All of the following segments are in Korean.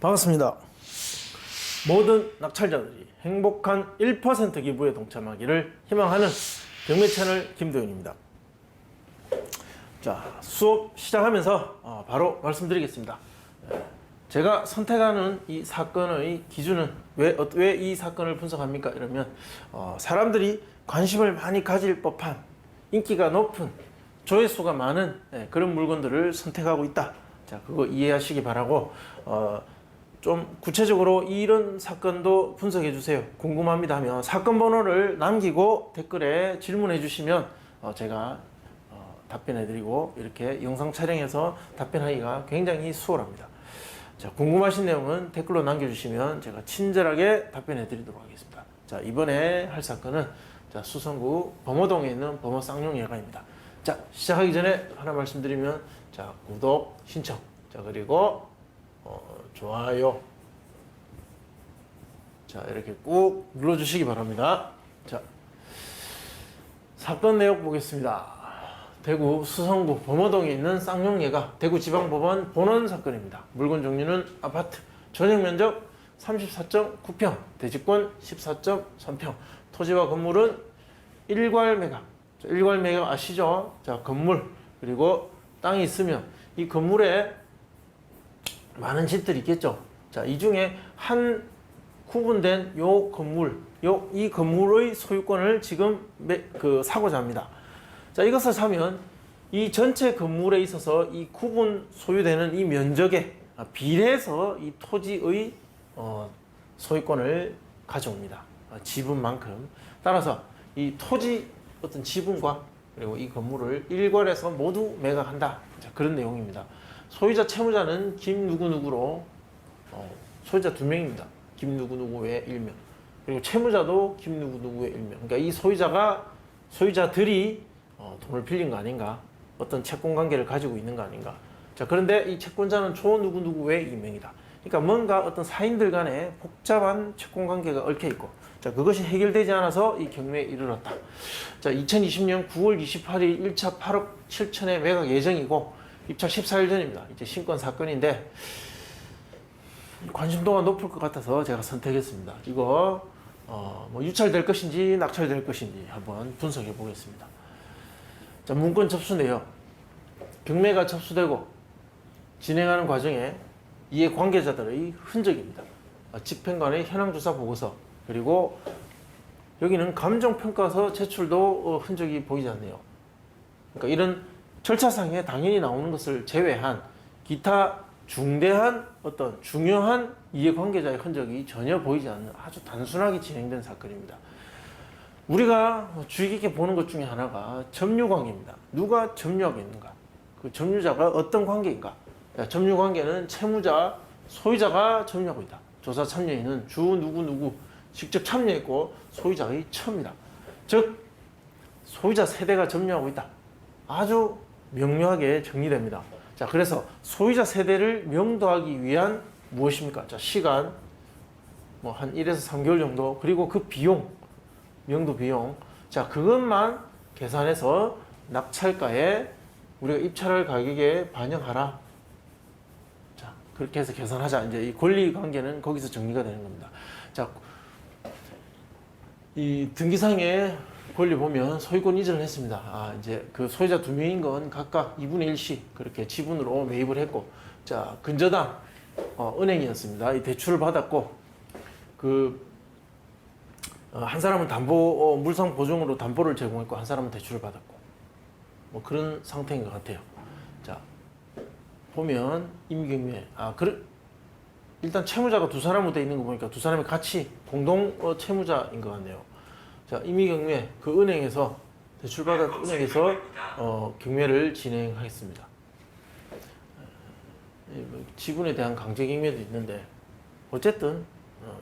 반갑습니다. 모든 낙찰자들이 행복한 1% 기부에 동참하기를 희망하는 경매 채널 김도윤입니다. 자, 수업 시작하면서 바로 말씀드리겠습니다. 제가 선택하는 이 사건의 기준은 왜 이 사건을 분석합니까? 이러면 사람들이 관심을 많이 가질 법한 인기가 높은 조회수가 많은 그런 물건들을 선택하고 있다. 자, 그거 이해하시기 바라고 좀 구체적으로 이런 사건도 분석해 주세요. 궁금합니다 하면 사건 번호를 남기고 댓글에 질문해 주시면 제가 답변해 드리고 이렇게 영상 촬영해서 답변하기가 굉장히 수월합니다. 자, 궁금하신 내용은 댓글로 남겨주시면 제가 친절하게 답변해 드리도록 하겠습니다. 자, 이번에 할 사건은 자, 수성구 범어동에 있는 범어 쌍용예가입니다. 자, 시작하기 전에 하나 말씀드리면 자, 구독, 신청, 자, 그리고 좋아요, 자, 이렇게 꾹 눌러주시기 바랍니다. 자, 사건 내용 보겠습니다. 대구 수성구 범어동에 있는 쌍용예가 대구지방법원 본원 사건입니다. 물건 종류는 아파트, 전용 면적 34.9평, 대지권 14.3평, 토지와 건물은 일괄매각. 일괄매각 아시죠? 자, 건물 그리고 땅이 있으면 이 건물에 많은 집들이 있겠죠. 자, 이 중에 한 구분된 요 건물, 이 건물의 소유권을 지금 사고자 합니다. 자, 이것을 사면 이 전체 건물에 있어서 이 구분 소유되는 이 면적에 비례해서 이 토지의 소유권을 가져옵니다. 지분만큼. 따라서 이 토지 어떤 지분과 그리고 이 건물을 일괄해서 모두 매각한다. 자, 그런 내용입니다. 소유자 채무자는 김누구누구로 소유자 2명입니다. 김누구누구 외 1명. 그리고 채무자도 김누구누구 외 1명. 그러니까 이 소유자들이 돈을 빌린 거 아닌가? 어떤 채권 관계를 가지고 있는 거 아닌가? 자, 그런데 이 채권자는 조 누구누구 외 2명이다. 그러니까 뭔가 어떤 사인들 간에 복잡한 채권 관계가 얽혀 있고, 자, 그것이 해결되지 않아서 이 경매에 이르렀다. 자, 2020년 9월 28일 1차 8억 7천에 매각 예정이고 입찰 14일 전입니다. 이제 신권 사건인데 관심도가 높을 것 같아서 제가 선택했습니다. 이거 뭐 유찰될 것인지 낙찰될 것인지 한번 분석해 보겠습니다. 자, 문건 접수 내역. 경매가 접수되고 진행하는 과정에 이해 관계자들의 흔적입니다. 집행관의 현황조사 보고서, 그리고 여기는 감정평가서 제출도 흔적이 보이지 않네요. 그러니까 이런 절차상에 당연히 나오는 것을 제외한 기타 중대한 어떤 중요한 이해관계자의 흔적이 전혀 보이지 않는 아주 단순하게 진행된 사건입니다. 우리가 주의 깊게 보는 것 중에 하나가 점유관계입니다. 누가 점유하고 있는가? 그 점유자가 어떤 관계인가? 점유관계는 채무자, 소유자가 점유하고 있다. 조사 참여인은 주 누구누구 직접 참여했고 소유자의 처입니다. 즉 소유자 세대가 점유하고 있다. 아주 명료하게 정리됩니다. 자, 그래서 소유자 세대를 명도하기 위한 무엇입니까? 자, 시간 뭐 한 1에서 3개월 정도, 그리고 그 비용, 명도 비용. 자, 그것만 계산해서 낙찰가에 우리가 입찰할 가격에 반영하라. 자, 그렇게 해서 계산하자. 이제 이 권리 관계는 거기서 정리가 되는 겁니다. 자, 이 등기상의 권리 보면 소유권 이전을 했습니다. 이제 그 소유자 2명인 건 각각 2분의 1씩 그렇게 지분으로 매입을 했고, 자, 근저당 은행이었습니다. 이 대출을 받았고, 한 사람은 물상 보증으로 담보를 제공했고, 한 사람은 대출을 받았고, 뭐 그런 상태인 것 같아요. 자, 보면 임의경매. 일단 채무자가 2사람으로 되어 있는 거 보니까 2사람이 같이 공동 채무자인 것 같네요. 자, 임의경매, 그 은행에서 대출받은 은행에서 경매를 진행하겠습니다. 지분에 대한 강제경매도 있는데 어쨌든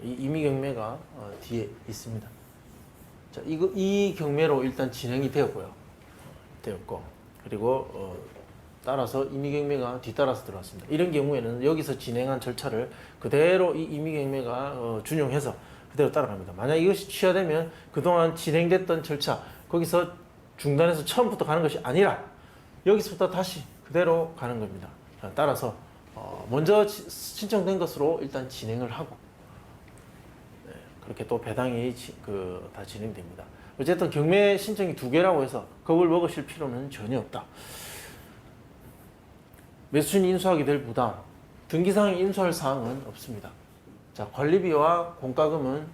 이 임의경매가 뒤에 있습니다. 자, 이 경매로 일단 진행이 되었고, 그리고 따라서 임의경매가 뒤따라서 들어왔습니다. 이런 경우에는 여기서 진행한 절차를 그대로 이 임의경매가 준용해서 그대로 따라갑니다. 만약 이것이 취하되면 그동안 진행됐던 절차, 거기서 중단해서 처음부터 가는 것이 아니라 여기서부터 다시 그대로 가는 겁니다. 따라서 먼저 신청된 것으로 일단 진행을 하고, 네, 그렇게 또 배당이 다 진행됩니다. 어쨌든 경매 신청이 2개라고 해서 겁을 먹으실 필요는 전혀 없다. 매수인 인수하게 될 부담, 등기사항 인수할 사항은 없습니다. 자, 관리비와 공과금은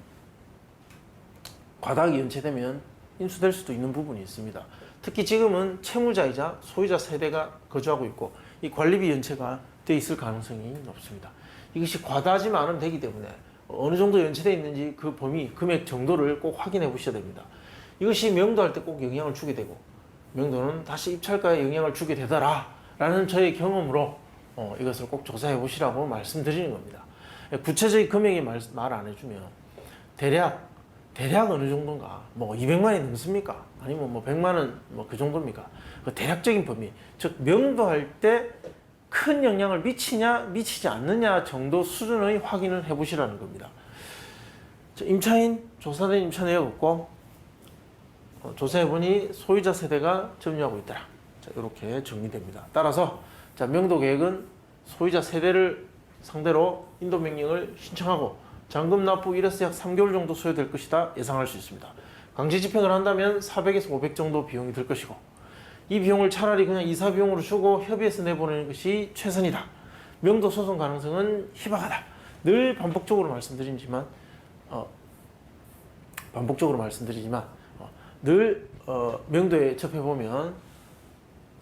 과다하게 연체되면 인수될 수도 있는 부분이 있습니다. 특히 지금은 채무자이자 소유자 세대가 거주하고 있고 이 관리비 연체가 돼 있을 가능성이 높습니다. 이것이 과다하지만 않으면 되기 때문에 어느 정도 연체되어 있는지 그 범위, 금액 정도를 꼭 확인해 보셔야 됩니다. 이것이 명도할 때 꼭 영향을 주게 되고 명도는 다시 입찰가에 영향을 주게 되더라 라는 저의 경험으로 이것을 꼭 조사해 보시라고 말씀드리는 겁니다. 구체적인 금액이 말 안 해주면 대략 어느 정도인가, 뭐 200만 원이 넘습니까? 아니면 뭐 100만 원 뭐 그 정도입니까? 그 대략적인 범위, 즉 명도할 때 큰 영향을 미치냐 미치지 않느냐 정도 수준의 확인을 해보시라는 겁니다. 임차인, 조사된 임차 내역 없고 조사해보니 소유자 세대가 점유하고 있더라. 자, 이렇게 정리됩니다. 따라서 자, 명도 계획은 소유자 세대를 상대로 인도 명령을 신청하고 잔금 납부 이래서 약 3개월 정도 소요될 것이다 예상할 수 있습니다. 강제 집행을 한다면 400에서 500 정도 비용이 들 것이고 이 비용을 차라리 그냥 이사 비용으로 주고 협의해서 내보내는 것이 최선이다. 명도 소송 가능성은 희박하다. 늘 반복적으로 말씀드리지만 늘 명도에 접해보면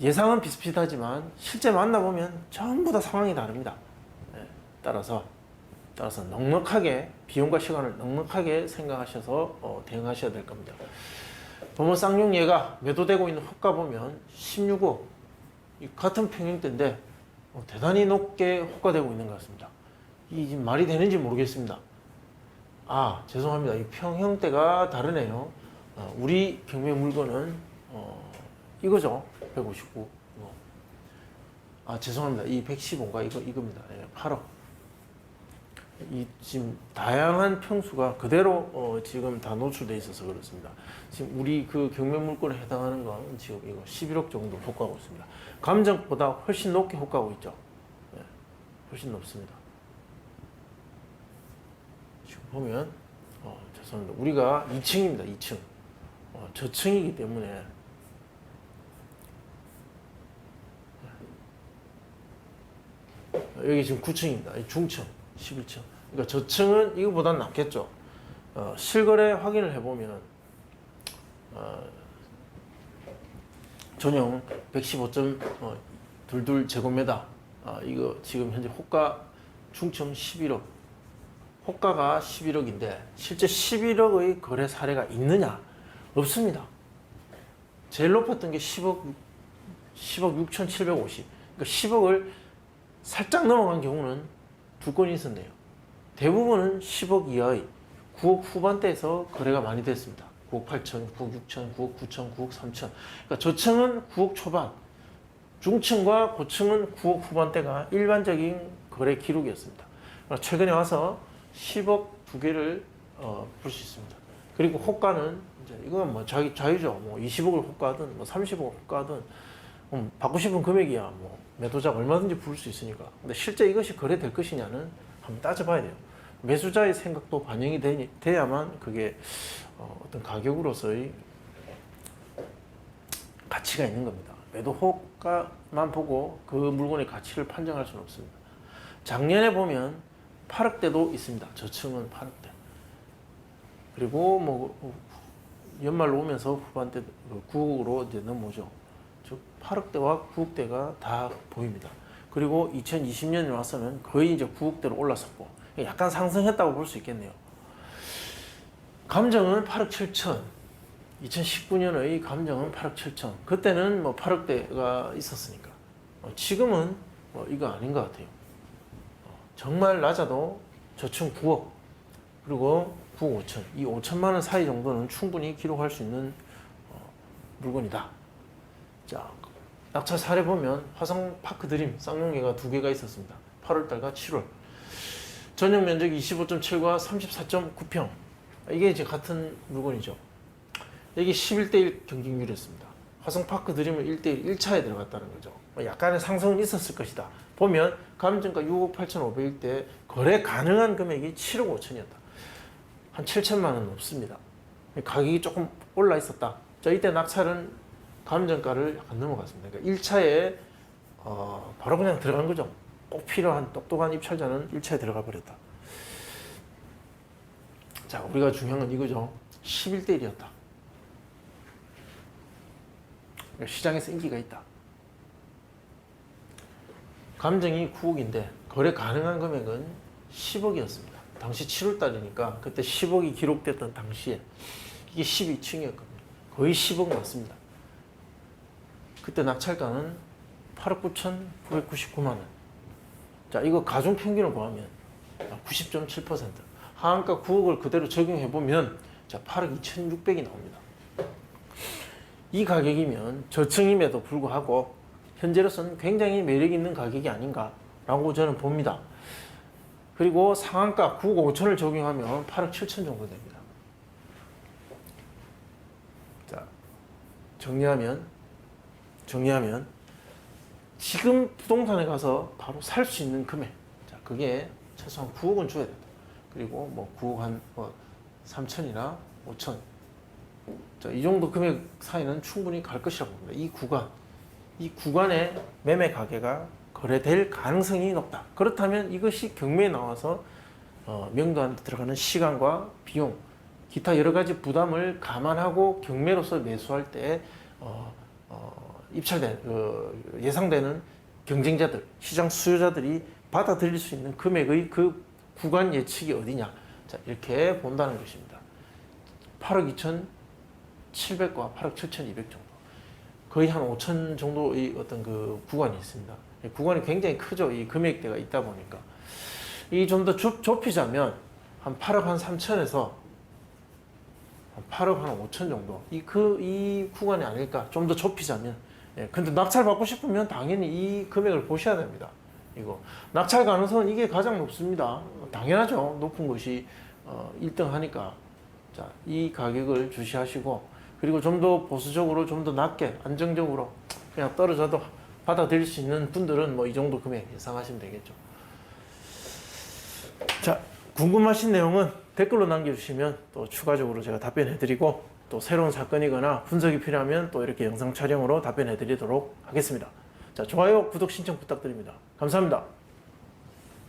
예상은 비슷비슷하지만 실제 만나보면 전부 다 상황이 다릅니다. 네, 따라서 넉넉하게 비용과 시간을 넉넉하게 생각하셔서 대응하셔야 될 겁니다. 범어 쌍용예가 매도되고 있는 호가 보면 16억 같은 평형대인데 대단히 높게 호가되고 있는 것 같습니다. 이 말이 되는지 모르겠습니다. 아, 죄송합니다. 이 평형대가 다르네요. 우리 경매 물건은 이거죠. 159. 아, 죄송합니다. 이 115가 이겁니다. 8억. 이 지금 다양한 평수가 그대로 지금 다 노출돼 있어서 그렇습니다. 지금 우리 그 경매 물건에 해당하는 건 지금 이거 11억 정도 호가하고 있습니다. 감정보다 훨씬 높게 호가하고 있죠. 네, 훨씬 높습니다. 지금 보면 죄송합니다. 우리가 2층입니다. 2층. 저층이기 때문에 여기 지금 9층입니다. 중층 11층. 그러니까 저층은 이거보다는 낫겠죠. 실거래 확인을 해보면 전용 115.22 제곱미터 이거 지금 현재 호가 중층 11억 호가가 11억인데 실제 11억의 거래 사례가 있느냐? 없습니다. 제일 높았던 게 10억 6,750. 그러니까 10억을 살짝 넘어간 경우는 2건이 있었네요. 대부분은 10억 이하의 9억 후반대에서 거래가 많이 됐습니다. 9억 8천, 9억 6천, 9억 9천, 9억 3천. 그러니까 저층은 9억 초반, 중층과 고층은 9억 후반대가 일반적인 거래 기록이었습니다. 최근에 와서 10억 2개를 볼 수 있습니다. 그리고 호가는 이제 이건 뭐 자유죠. 뭐 20억을 호가든 뭐 30억을 호가든 받고 싶은 금액이야. 뭐 매도자가 얼마든지 부를 수 있으니까. 근데 실제 이것이 거래될 것이냐는 한번 따져봐야 돼요. 매수자의 생각도 반영이 돼야만 그게 어떤 가격으로서의 가치가 있는 겁니다. 매도 호가만 보고 그 물건의 가치를 판정할 수는 없습니다. 작년에 보면 8억대도 있습니다. 저층은 8억대. 그리고 뭐 연말로 오면서 후반대 9억으로 이제 넘어오죠. 즉 8억대와 9억대가 다 보입니다. 그리고 2020년에 와서는 거의 이제 9억대로 올랐었고 약간 상승했다고 볼 수 있겠네요. 감정은 8억 7천. 2019년의 감정은 8억 7천. 그때는 뭐 8억대가 있었으니까. 지금은 뭐 이거 아닌 것 같아요. 정말 낮아도 저층 9억 그리고 9억 5천. 이 5천만 원 사이 정도는 충분히 기록할 수 있는 물건이다. 자, 낙찰 사례 보면 화성 파크 드림 쌍용예가 2개가 있었습니다. 8월달과 7월. 전용 면적 25.7과 34.9평. 이게 이제 같은 물건이죠. 여기 11대1 경쟁률이었습니다. 화성파크 드림을 1대1 1차에 들어갔다는 거죠. 약간의 상승은 있었을 것이다. 보면 감정가 6억 8,500일 때 거래 가능한 금액이 7억 5천이었다. 한 7천만 원 넘습니다. 가격이 조금 올라 있었다. 자, 이때 낙찰은 감정가를 약간 넘어갔습니다. 그러니까 1차에 바로 그냥 들어간 거죠. 꼭 필요한 똑똑한 입찰자는 1차에 들어가 버렸다. 자, 우리가 중요한 건 이거죠. 11대 1이었다. 시장에서 인기가 있다. 감정이 9억인데 거래 가능한 금액은 10억이었습니다. 당시 7월 달이니까 그때 10억이 기록됐던 당시에 이게 12층이었거든요. 거의 10억 맞습니다. 그때 낙찰가는 8억 9,999만 원. 자, 이거 가중 평균을 구하면 90.7%. 하한가 9억을 그대로 적용해 보면 자, 8억 2,600이 나옵니다. 이 가격이면 저층임에도 불구하고 현재로서는 굉장히 매력 있는 가격이 아닌가라고 저는 봅니다. 그리고 상한가 9억 5천을 적용하면 8억 7천 정도 됩니다. 자, 정리하면 지금 부동산에 가서 바로 살 수 있는 금액, 자, 그게 최소한 9억은 줘야 된다. 그리고 뭐 9억 한 3천이나 5천, 자, 이 정도 금액 사이는 충분히 갈 것이라고 봅니다. 이 구간의 매매 가격가 거래될 가능성이 높다. 그렇다면 이것이 경매에 나와서 명도한테 들어가는 시간과 비용, 기타 여러 가지 부담을 감안하고 경매로서 매수할 때 예상되는 경쟁자들, 시장 수요자들이 받아들일 수 있는 금액의 그 구간 예측이 어디냐, 자, 이렇게 본다는 것입니다. 8억 2,700과 8억 7,200 정도, 거의 한 5천 정도의 어떤 그 구간이 있습니다. 구간이 굉장히 크죠. 이 금액대가 있다 보니까 이 좀 더 좁히자면 한 8억 한 3천에서 8억 한 5천 정도, 이 구간이 아닐까. 좀 더 좁히자면. 근데 낙찰 받고 싶으면 당연히 이 금액을 보셔야 됩니다. 이거 낙찰 가능성은 이게 가장 높습니다. 당연하죠. 높은 것이 1등 하니까. 자, 이 가격을 주시하시고, 그리고 좀 더 보수적으로 좀 더 낮게 안정적으로 그냥 떨어져도 받아들일 수 있는 분들은 뭐 이 정도 금액 예상하시면 되겠죠. 자, 궁금하신 내용은 댓글로 남겨주시면 또 추가적으로 제가 답변해드리고, 또 새로운 사건이거나 분석이 필요하면 또 이렇게 영상 촬영으로 답변해드리도록 하겠습니다. 자, 좋아요, 구독 신청 부탁드립니다. 감사합니다.